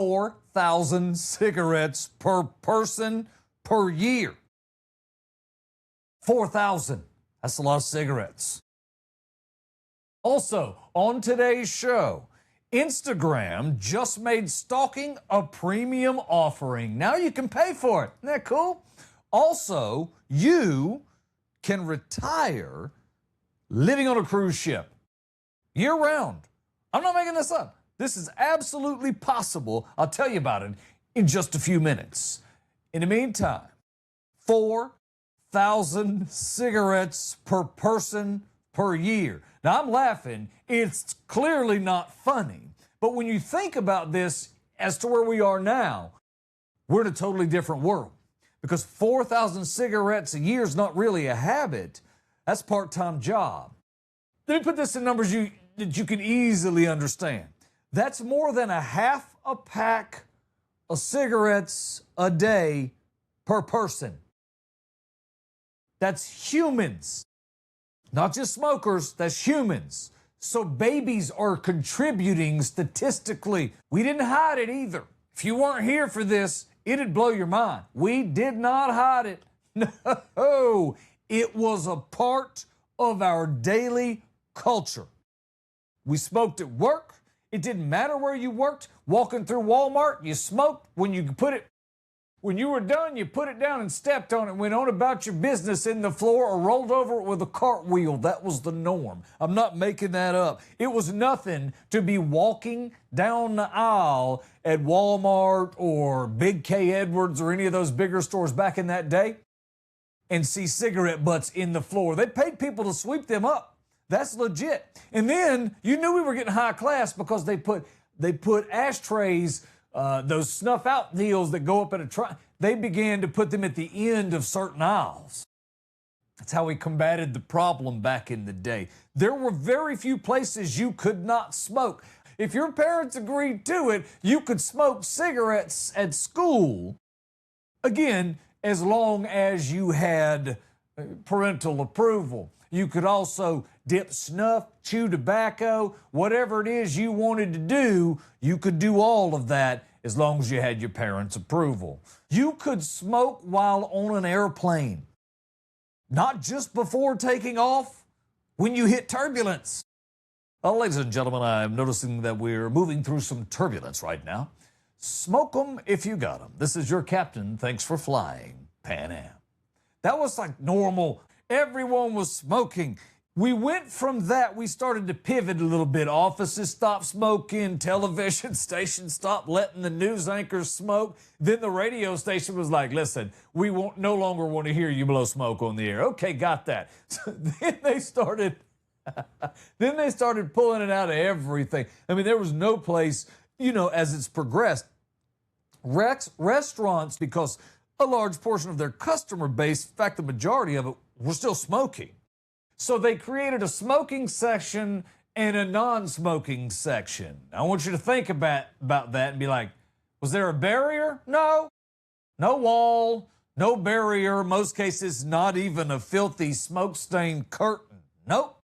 4,000 cigarettes per person per year. 4,000. That's a lot of cigarettes. Also, on today's show, Instagram just made stalking a premium offering. Now you can pay for it. Isn't that cool? Also, you can retire living on a cruise ship year round. I'm not making this up. This is absolutely possible. I'll tell you about it in just a few minutes. In the meantime, 4,000 cigarettes per person per year. Now, I'm laughing. It's clearly not funny. But when you think about this as to where we are now, we're in a totally different world. Because 4,000 cigarettes a year is not really a habit. That's a part-time job. Let me put this in numbers that you can easily understand. That's more than a half a pack of cigarettes a day per person. That's humans. Not just smokers, that's humans. So babies are contributing statistically. We didn't hide it either. If you weren't here for this, it'd blow your mind. We did not hide it. No, it was a part of our daily culture. We smoked at work. It didn't matter where you worked. Walking through Walmart, you smoked. When you were done, you put it down and stepped on it, went on about your business in the floor or rolled over it with a cartwheel. That was the norm. I'm not making that up. It was nothing to be walking down the aisle at Walmart or Big K Edwards or any of those bigger stores back in that day and see cigarette butts in the floor. They paid people to sweep them up. That's legit. And then you knew we were getting high class because they put ashtrays, those snuff out deals that go up in a tray. They began to put them at the end of certain aisles. That's how we combated the problem back in the day. There were very few places you could not smoke. If your parents agreed to it, you could smoke cigarettes at school. Again, as long as you had parental approval. You could also dip snuff, chew tobacco, whatever it is you wanted to do, you could do all of that as long as you had your parents' approval. You could smoke while on an airplane, not just before taking off, when you hit turbulence. Well, ladies and gentlemen, I'm noticing that we're moving through some turbulence right now. Smoke 'em if you got 'em. This is your captain. Thanks for flying, Pan Am. That was like normal. Everyone was smoking. We went from that, we started to pivot a little bit. Offices stopped smoking, television stations stopped letting the news anchors smoke. Then the radio station was like, listen, we no longer want to hear you blow smoke on the air. Okay, got that. So then they started pulling it out of everything. I mean, there was no place, as it's progressed, restaurants, because a large portion of their customer base, in fact, the majority of it, were still smoking. So they created a smoking section and a non-smoking section. I want you to think about that and be like, was there a barrier? No. No wall, no barrier. Most cases, not even a filthy smoke-stained curtain. Nope.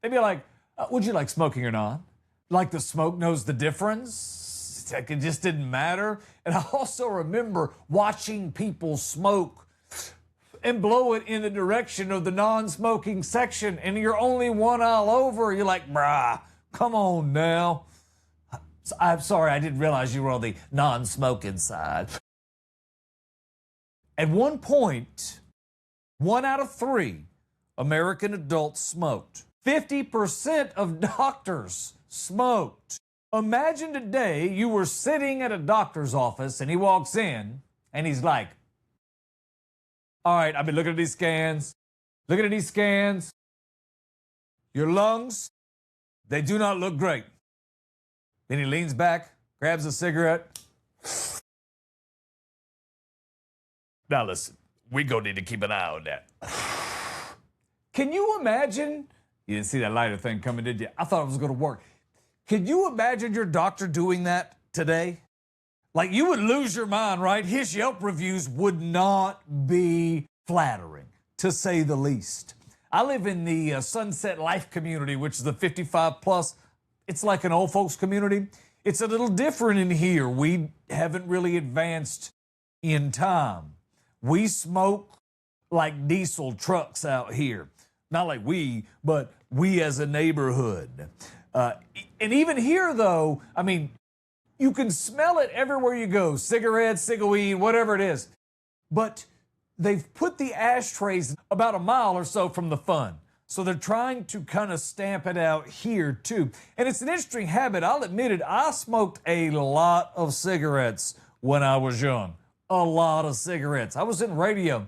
They'd be like, would you like smoking or not? Like the smoke knows the difference? Like it just didn't matter. And I also remember watching people smoke and blow it in the direction of the non-smoking section, and you're only one aisle over. You're like, brah, come on now. I'm sorry, I didn't realize you were on the non-smoking side. At one point, 1 out of 3 American adults smoked. 50% of doctors smoked. Imagine today you were sitting at a doctor's office and he walks in and he's like, all right, I've been looking at these scans. Looking at these scans. Your lungs, they do not look great. Then he leans back, grabs a cigarette. Now listen, we gonna need to keep an eye on that. Can you imagine? You didn't see that lighter thing coming, did you? I thought it was gonna work. Can you imagine your doctor doing that today? Like, you would lose your mind, right? His Yelp reviews would not be flattering, to say the least. I live in the Sunset Life community, which is the 55 plus. It's like an old folks community. It's a little different in here. We haven't really advanced in time. We smoke like diesel trucks out here. Not like we, but we as a neighborhood. And even here, though, I mean, you can smell it everywhere you go. Cigarettes, cigweed, whatever it is. But they've put the ashtrays about a mile or so from the fun. So they're trying to kind of stamp it out here too. And it's an interesting habit. I'll admit it. I smoked a lot of cigarettes when I was young. A lot of cigarettes. I was in radio.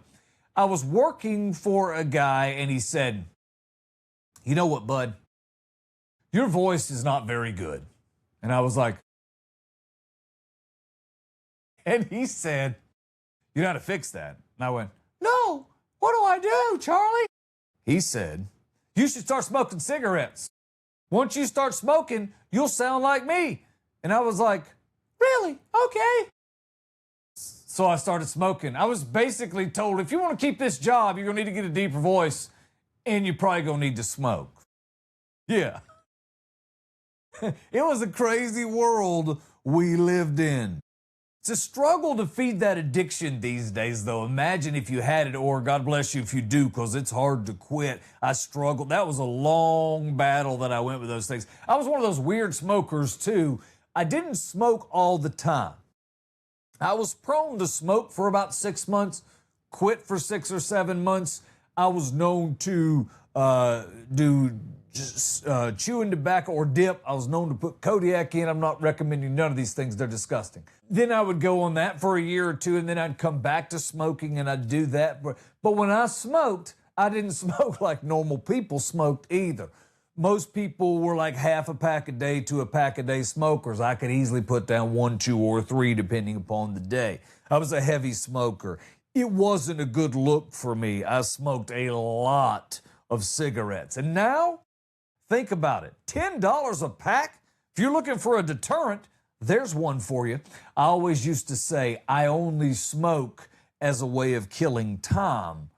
I was working for a guy and he said, "You know what, bud? Your voice is not very good." And I was like, and he said, "You know how to fix that?" And I went, "No, what do I do, Charlie?" He said, "You should start smoking cigarettes. Once you start smoking, you'll sound like me." And I was like, "Really? Okay." So I started smoking. I was basically told, if you want to keep this job, you're going to need to get a deeper voice, and you're probably going to need to smoke. Yeah. It was a crazy world we lived in. It's a struggle to feed that addiction these days, though. Imagine if you had it, or God bless you if you do, because it's hard to quit. I struggled. That was a long battle that I went with those things. I was one of those weird smokers, too. I didn't smoke all the time. I was prone to smoke for about 6 months, quit for 6 or 7 months. I was known to do chewing tobacco or dip. I was known to put Kodiak in. I'm not recommending none of these things. They're disgusting. Then I would go on that for a year or two, and then I'd come back to smoking, and I'd do that. But when I smoked, I didn't smoke like normal people smoked either. Most people were like half a pack a day to a pack a day smokers. I could easily put down 1, 2, or 3 depending upon the day. I was a heavy smoker. It wasn't a good look for me. I smoked a lot of cigarettes. And now, think about it. $10 a pack? If you're looking for a deterrent, there's one for you. I always used to say I only smoke as a way of killing time,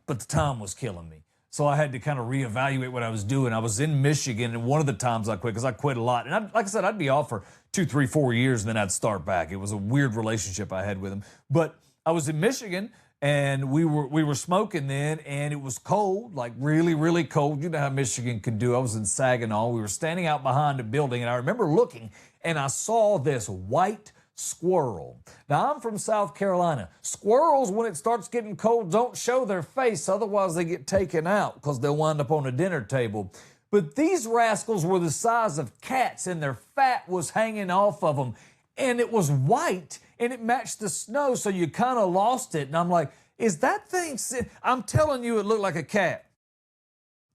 but the time was killing me. So I had to kind of reevaluate what I was doing. I was in Michigan, and one of the times I quit, because I quit a lot. And like I said, I'd be off for 2, 3, 4 years, and then I'd start back. It was a weird relationship I had with him. But I was in Michigan, and we were smoking then, and it was cold, like really, really cold. You know how Michigan can do. I was in Saginaw. We were standing out behind a building, and I remember looking, and I saw this white squirrel. Now, I'm from South Carolina. Squirrels, when it starts getting cold, don't show their face. Otherwise, they get taken out because they'll wind up on a dinner table. But these rascals were the size of cats, and their fat was hanging off of them. And it was white, and it matched the snow, so you kind of lost it. And I'm like, is that thing... I'm telling you, it looked like a cat.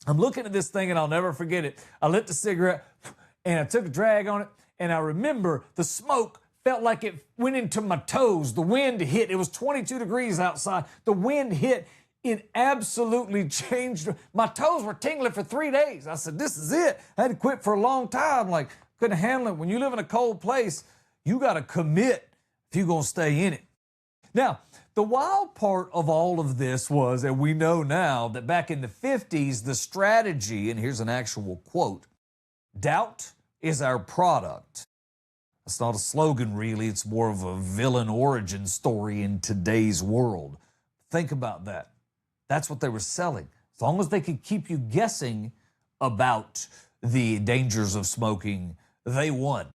I'm looking at this thing, and I'll never forget it. I lit the cigarette, and I took a drag on it, and I remember the smoke felt like it went into my toes. The wind hit. It was 22 degrees outside. The wind hit. It absolutely changed. My toes were tingling for 3 days. I said, this is it. I had to quit for a long time. Like, couldn't handle it. When you live in a cold place, you got to commit if you're going to stay in it. Now, the wild part of all of this was, and we know now, that back in the 50s, the strategy, and here's an actual quote, "Doubt is our product." It's not a slogan, really. It's more of a villain origin story in today's world. Think about that. That's what they were selling. As long as they could keep you guessing about the dangers of smoking, they won.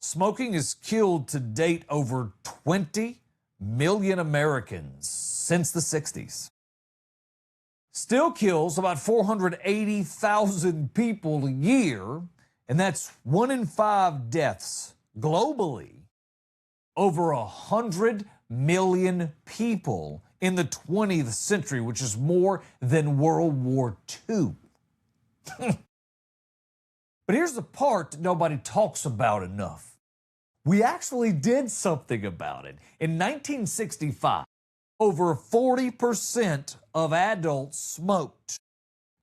Smoking has killed to date over 20 million Americans since the 60s. Still kills about 480,000 people a year, and that's 1 in 5 deaths. Globally, over 100 million people in the 20th century, which is more than World War II. But here's the part that nobody talks about enough. We actually did something about it. In 1965, over 40% of adults smoked.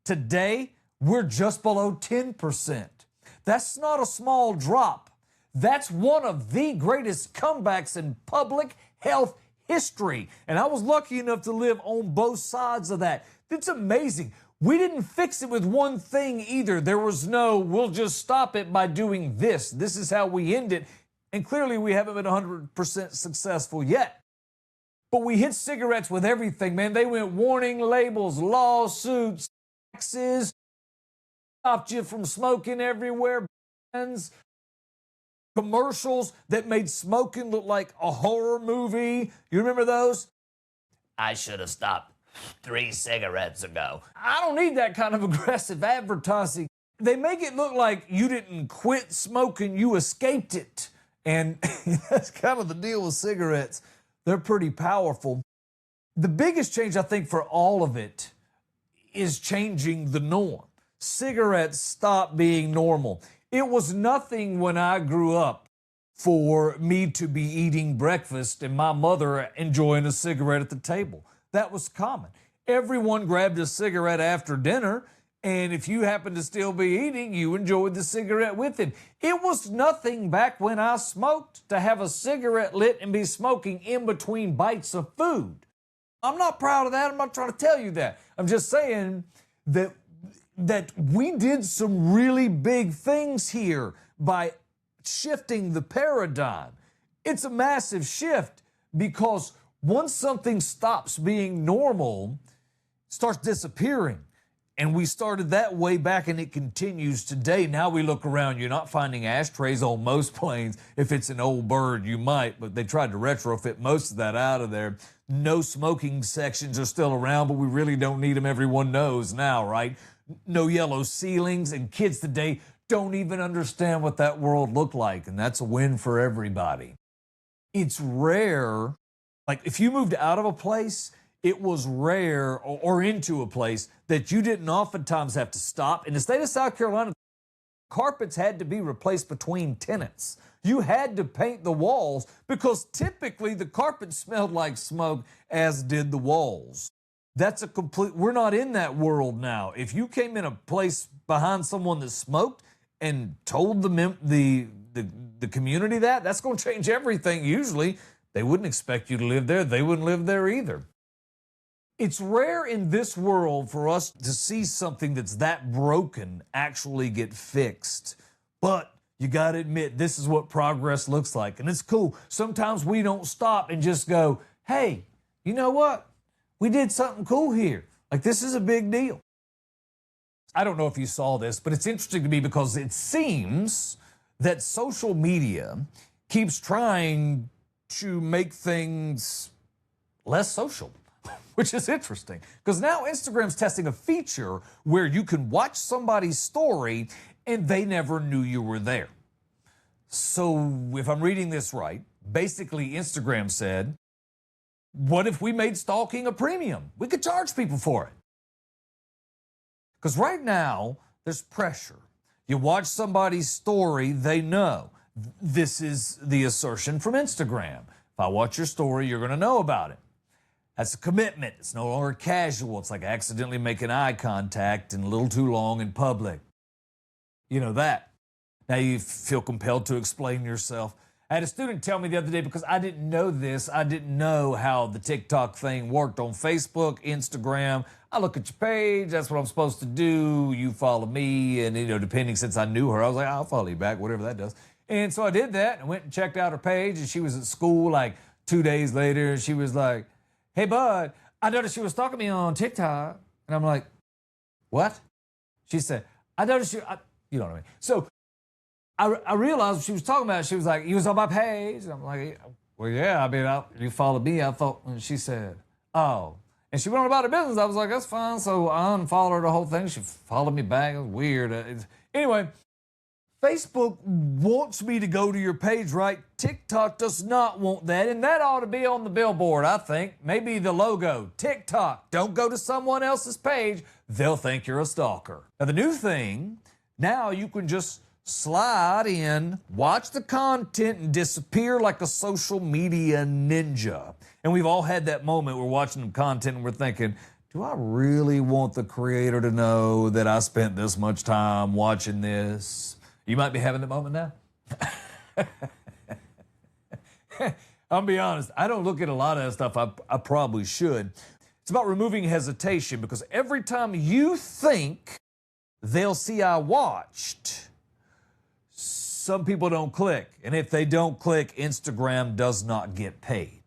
Today, we're just below 10%. That's not a small drop. That's one of the greatest comebacks in public health history. And I was lucky enough to live on both sides of that. It's amazing. We didn't fix it with one thing either. There was no, we'll just stop it by doing this. This is how we end it. And clearly we haven't been 100% successful yet. But we hit cigarettes with everything, man. They went warning labels, lawsuits, taxes, stopped you from smoking everywhere, bans, commercials that made smoking look like a horror movie. You remember those? I should have stopped 3 cigarettes ago. I don't need that kind of aggressive advertising. They make it look like you didn't quit smoking, you escaped it. And that's kind of the deal with cigarettes. They're pretty powerful. The biggest change, I think, for all of it is changing the norm. Cigarettes stopped being normal. It was nothing when I grew up for me to be eating breakfast and my mother enjoying a cigarette at the table. That was common. Everyone grabbed a cigarette after dinner, and if you happened to still be eating, you enjoyed the cigarette with him. It was nothing back when I smoked to have a cigarette lit and be smoking in between bites of food. I'm not proud of that. I'm not trying to tell you that. I'm just saying that we did some really big things here by shifting the paradigm. It's a massive shift because once something stops being normal, it starts disappearing. And we started that way back and it continues today. Now we look around, you're not finding ashtrays on most planes. If it's an old bird, you might, but they tried to retrofit most of that out of there. No smoking sections are still around, but we really don't need them. Everyone knows now, right? No yellow ceilings, and kids today don't even understand what that world looked like, and that's a win for everybody. It's rare, like if you moved out of a place, it was rare, or into a place that you didn't oftentimes have to stop. In the state of South Carolina, carpets had to be replaced between tenants. You had to paint the walls because typically the carpet smelled like smoke, as did the walls. That's a complete, we're not in that world now. If you came in a place behind someone that smoked and told the community that's going to change everything. Usually they wouldn't expect you to live there. They wouldn't live there either. It's rare in this world for us to see something that's that broken actually get fixed. But you got to admit, this is what progress looks like. And it's cool. Sometimes we don't stop and just go, hey, you know what? We did something cool here. Like, this is a big deal. I don't know if you saw this, but it's interesting to me because it seems that social media keeps trying to make things less social, which is interesting. Because now Instagram's testing a feature where you can watch somebody's story and they never knew you were there. So if I'm reading this right, basically Instagram said, what if we made stalking a premium? We could charge people for it. Because right now, there's pressure. You watch somebody's story, they know. This is the assertion from Instagram. If I watch your story, you're going to know about it. That's a commitment. It's no longer casual. It's like accidentally making eye contact and a little too long in public. You know that. Now you feel compelled to explain yourself. I had a student tell me the other day, because I didn't know this, I didn't know how the TikTok thing worked on Facebook, Instagram. I look at your page, that's what I'm supposed to do. You follow me, and depending, since I knew her, I was like, I'll follow you back, whatever that does. And so I did that and went and checked out her page, and she was at school like 2 days later, and she was like, hey, bud, I noticed you was stalking me on TikTok. And I'm like, what? She said, I noticed you, you know what I mean? So I realized what she was talking about. She was like, you was on my page. And I'm like, well, yeah, I mean, you followed me. I thought, and she said, oh. And she went on about her business. I was like, that's fine. So I unfollowed her the whole thing. She followed me back. It was weird. Anyway, Facebook wants me to go to your page, right? TikTok does not want that. And that ought to be on the billboard, I think. Maybe the logo, TikTok. Don't go to someone else's page. They'll think you're a stalker. Now, the new thing, now you can just slide in, watch the content, and disappear like a social media ninja. And we've all had that moment. We're watching the content and we're thinking, do I really want the creator to know that I spent this much time watching this? You might be having that moment now. I'll be honest, I don't look at a lot of that stuff. I probably should. It's about removing hesitation, because every time you think they'll see I watched, some people don't click. And if they don't click, Instagram does not get paid.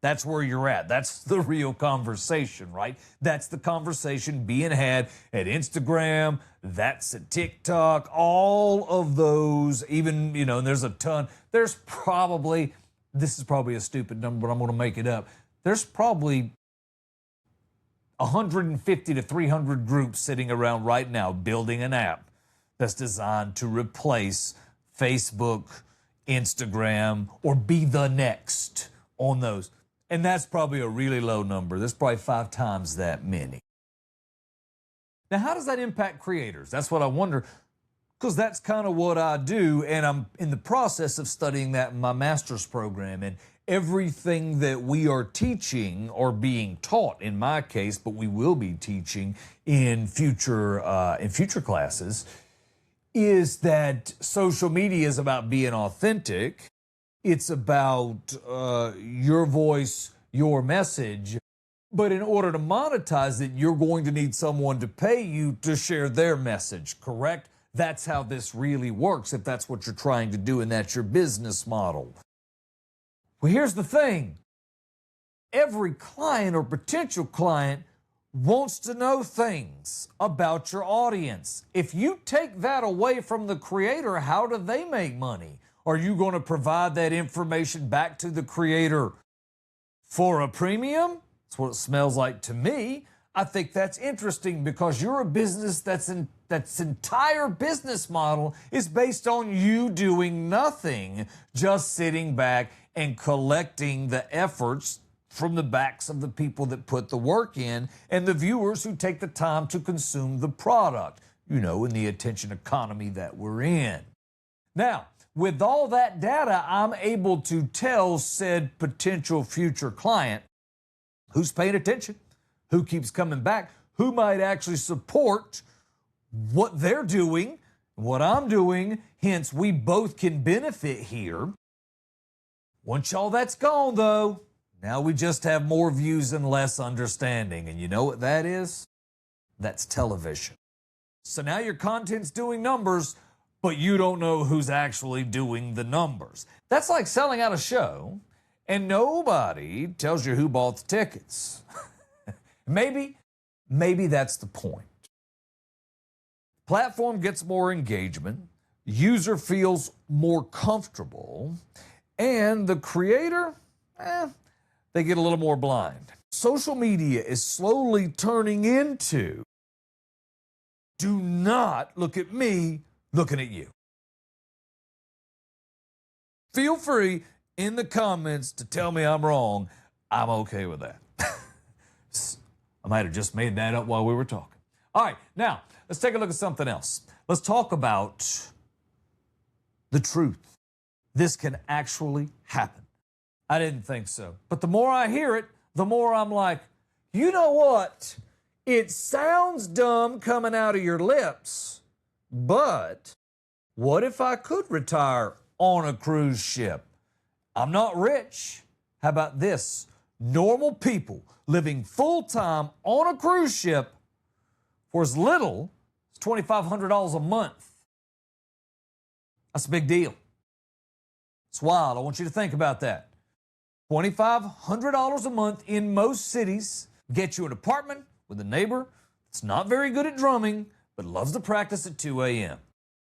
That's where you're at. That's the real conversation, right? That's the conversation being had at Instagram. That's at TikTok. All of those, even, and there's a ton. There's probably, this is probably a stupid number, but I'm going to make it up. There's probably 150 to 300 groups sitting around right now building an app that's designed to replace Facebook, Instagram, or be the next on those. And that's probably a really low number. There's probably 5 times that many. Now, how does that impact creators? That's what I wonder, because that's kind of what I do, and I'm in the process of studying that in my master's program. And everything that we are teaching, or being taught in my case, but we will be teaching in future classes, is that social media is about being authentic. It's about your voice, your message. But in order to monetize it, you're going to need someone to pay you to share their message, correct? That's how this really works, if that's what you're trying to do and that's your business model. Well, here's the thing. Every client or potential client wants to know things about your audience. If you take that away from the creator, how do they make money? Are you going to provide that information back to the creator for a premium? That's what it smells like to me. I think that's interesting, because you're a business that's entire business model is based on you doing nothing, just sitting back and collecting the efforts from the backs of the people that put the work in and the viewers who take the time to consume the product, in the attention economy that we're in. Now, with all that data, I'm able to tell said potential future client who's paying attention, who keeps coming back, who might actually support what they're doing, what I'm doing, hence we both can benefit here. Once all that's gone, though, now we just have more views and less understanding. And you know what that is? That's television. So now your content's doing numbers, but you don't know who's actually doing the numbers. That's like selling out a show and nobody tells you who bought the tickets. Maybe that's the point. Platform gets more engagement, user feels more comfortable, and the creator, they get a little more blind. Social media is slowly turning into, do not look at me looking at you. Feel free in the comments to tell me I'm wrong. I'm okay with that. I might have just made that up while we were talking. All right, now let's take a look at something else. Let's talk about the truth. This can actually happen. I didn't think so. But the more I hear it, the more I'm like, you know what? It sounds dumb coming out of your lips, but what if I could retire on a cruise ship? I'm not rich. How about this? Normal people living full-time on a cruise ship for as little as $2,500 a month. That's a big deal. It's wild. I want you to think about that. $2,500 a month in most cities get you an apartment with a neighbor that's not very good at drumming, but loves to practice at 2 a.m.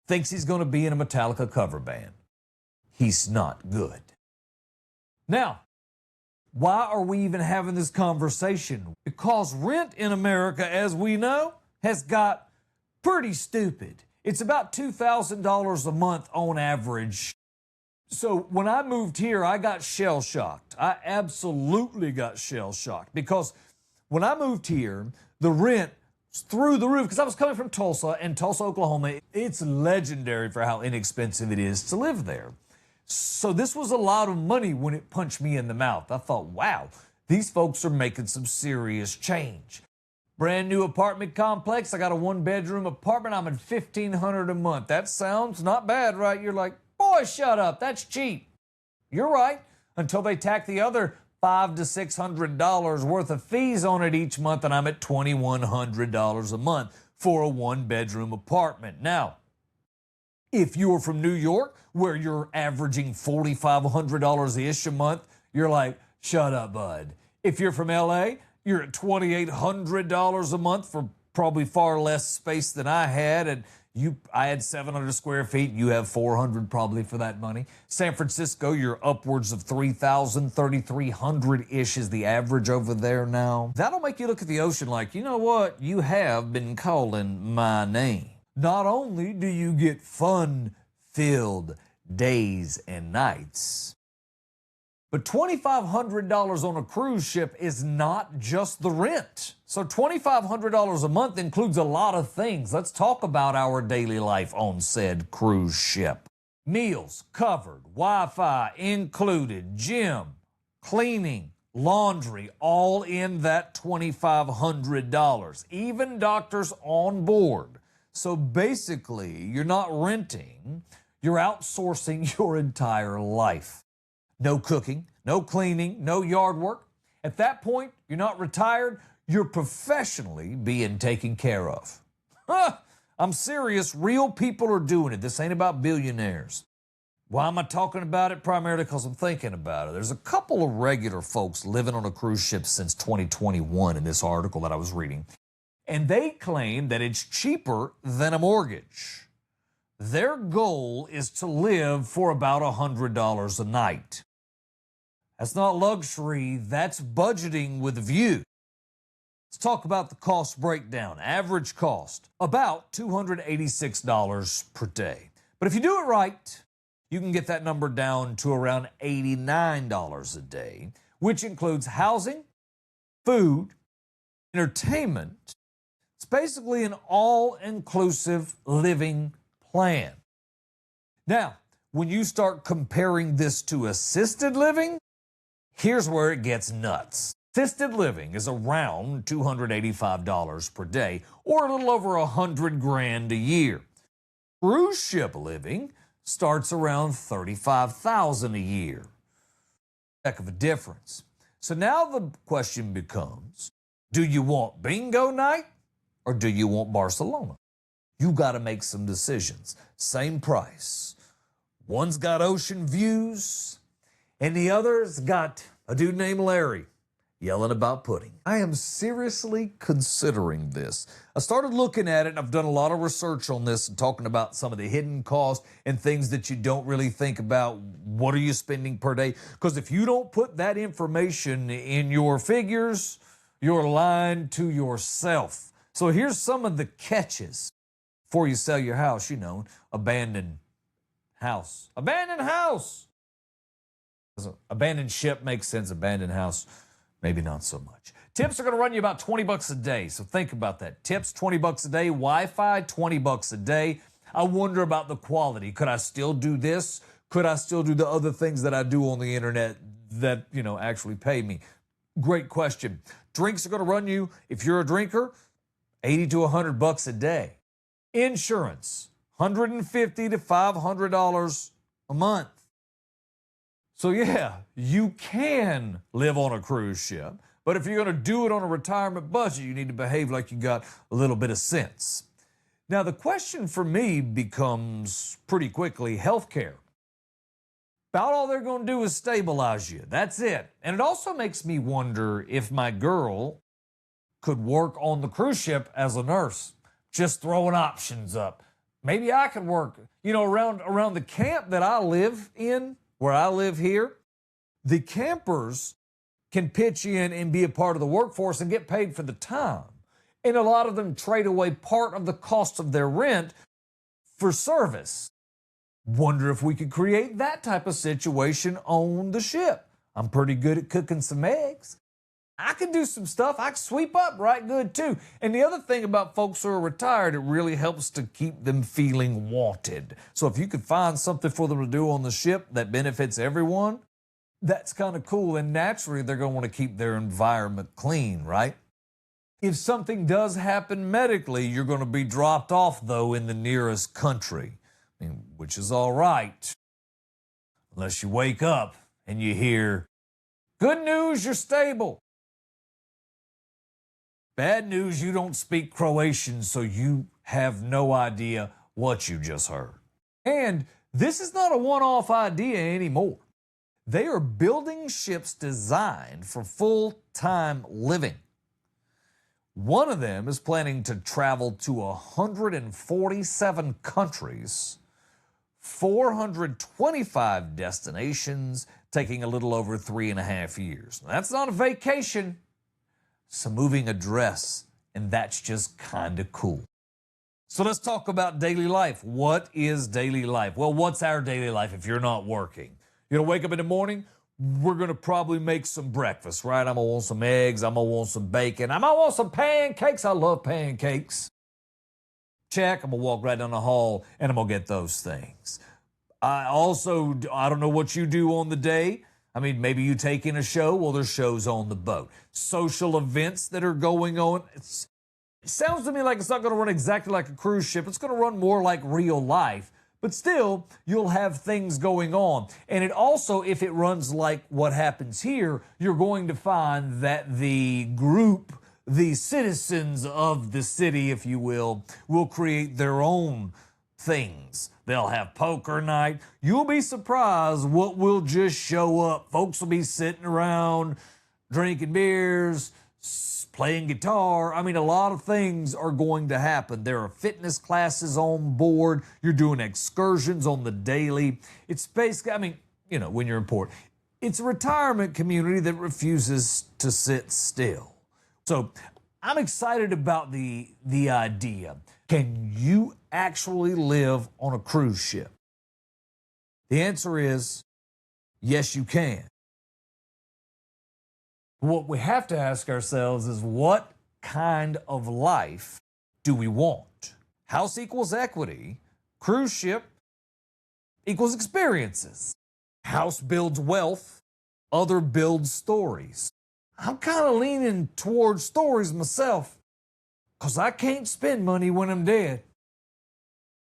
Thinks he's going to be in a Metallica cover band. He's not good. Now, why are we even having this conversation? Because rent in America, as we know, has got pretty stupid. It's about $2,000 a month on average. So when I moved here, I got shell-shocked. I absolutely got shell-shocked, because when I moved here, the rent was through the roof, because I was coming from Tulsa, and Tulsa, Oklahoma, it's legendary for how inexpensive it is to live there. So this was a lot of money when it punched me in the mouth. I thought, wow, these folks are making some serious change. Brand new apartment complex. I got a 1-bedroom apartment. I'm at $1,500 a month. That sounds not bad, right? You're like, boy, shut up. That's cheap. You're right. Until they tack the other $500 to $600 worth of fees on it each month, and I'm at $2,100 a month for a one-bedroom apartment. Now, if you're from New York, where you're averaging $4,500-ish a month, you're like, shut up, bud. If you're from LA, you're at $2,800 a month for probably far less space than I had, and I had 700 square feet. You have 400 probably for that money. San Francisco, you're upwards of 3,000, 3,300-ish is the average over there now. That'll make you look at the ocean like, you know what? You have been calling my name. Not only do you get fun-filled days and nights, but $2,500 on a cruise ship is not just the rent. So $2,500 a month includes a lot of things. Let's talk about our daily life on said cruise ship. Meals covered, Wi-Fi included, gym, cleaning, laundry, all in that $2,500. Even doctors on board. So basically, you're not renting, you're outsourcing your entire life. No cooking, no cleaning, no yard work. At that point, you're not retired, you're professionally being taken care of. I'm serious, real people are doing it. This ain't about billionaires. Why am I talking about it? Primarily because I'm thinking about it. There's a couple of regular folks living on a cruise ship since 2021 in this article that I was reading. And they claim that it's cheaper than a mortgage. Their goal is to live for about $100 a night. That's not luxury, that's budgeting with a view. Let's talk about the cost breakdown. Average cost, about $286 per day. But if you do it right, you can get that number down to around $89 a day, which includes housing, food, entertainment. It's basically an all-inclusive living plan. Now, when you start comparing this to assisted living, here's where it gets nuts. Assisted living is around $285 per day, or a little over $100,000 a year. Cruise ship living starts around $35,000 a year. Heck of a difference. So now the question becomes, do you want bingo night or do you want Barcelona? You got to make some decisions. Same price. One's got ocean views, and the other's got a dude named Larry yelling about pudding. I am seriously considering this. I started looking at it, and I've done a lot of research on this and talking about some of the hidden costs and things that you don't really think about. What are you spending per day? Because if you don't put that information in your figures, you're lying to yourself. So here's some of the catches before you sell your house. You know, abandoned house. Abandoned house! Abandoned ship makes sense. Abandoned house, maybe not so much. Tips are going to run you about $20 a day, so think about that. Tips, $20 a day. Wi-Fi, $20 a day. I wonder about the quality. Could I still do this? Could I still do the other things that I do on the internet that, actually pay me? Great question. Drinks are going to run you, if you're a drinker, $80 to $100 a day. Insurance, $150 to $500 a month. So yeah, you can live on a cruise ship, but if you're going to do it on a retirement budget, you need to behave like you got a little bit of sense. Now, the question for me becomes pretty quickly healthcare. About all they're going to do is stabilize you. That's it. And it also makes me wonder if my girl could work on the cruise ship as a nurse. Just throwing options up. Maybe I could work, around the camp that I live in, where I live here, the campers can pitch in and be a part of the workforce and get paid for the time. And a lot of them trade away part of the cost of their rent for service. Wonder if we could create that type of situation on the ship. I'm pretty good at cooking some eggs. I can do some stuff. I can sweep up right good too. And the other thing about folks who are retired, it really helps to keep them feeling wanted. So if you could find something for them to do on the ship that benefits everyone, that's kind of cool. And naturally, they're going to want to keep their environment clean, right? If something does happen medically, you're going to be dropped off, though, in the nearest country, which is all right. Unless you wake up and you hear, Good news, you're stable. Bad news, you don't speak Croatian, so you have no idea what you just heard. And this is not a one-off idea anymore. They are building ships designed for full-time living. One of them is planning to travel to 147 countries, 425 destinations, taking a little over 3.5 years. Now, that's not a vacation. It's a moving address, and that's just kind of cool. So let's talk about daily life. What is daily life? Well, what's our daily life if you're not working? You're gonna wake up in the morning, we're gonna probably make some breakfast, right? I'm gonna want some eggs, I'm gonna want some bacon, I'm gonna want some pancakes. I love pancakes. Check, I'm gonna walk right down the hall and I'm gonna get those things. I don't know what you do on the day. I mean, maybe you take in a show. Well, there's shows on the boat. Social events that are going on. It sounds to me like it's not going to run exactly like a cruise ship. It's going to run more like real life. But still, you'll have things going on. And it also, if it runs like what happens here, you're going to find that the group, the citizens of the city, if you will create their own things. They'll have poker night. You'll be surprised what will just show up. Folks will be sitting around drinking beers, playing guitar. I mean, a lot of things are going to happen. There are fitness classes on board. You're doing excursions on the daily. It's basically, I mean, you know, when you're in port, it's a retirement community that refuses to sit still. So I'm excited about the idea. Can you actually live on a cruise ship? The answer is yes, you can. What we have to ask ourselves is what kind of life do we want? House equals equity. Cruise ship equals experiences. House builds wealth. Other builds stories. I'm kind of leaning towards stories myself because I can't spend money when I'm dead.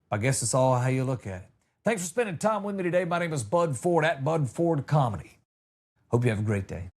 I guess it's all how you look at it. Thanks for spending time with me today. My name is Bud Ford at Bud Ford Comedy. Hope you have a great day.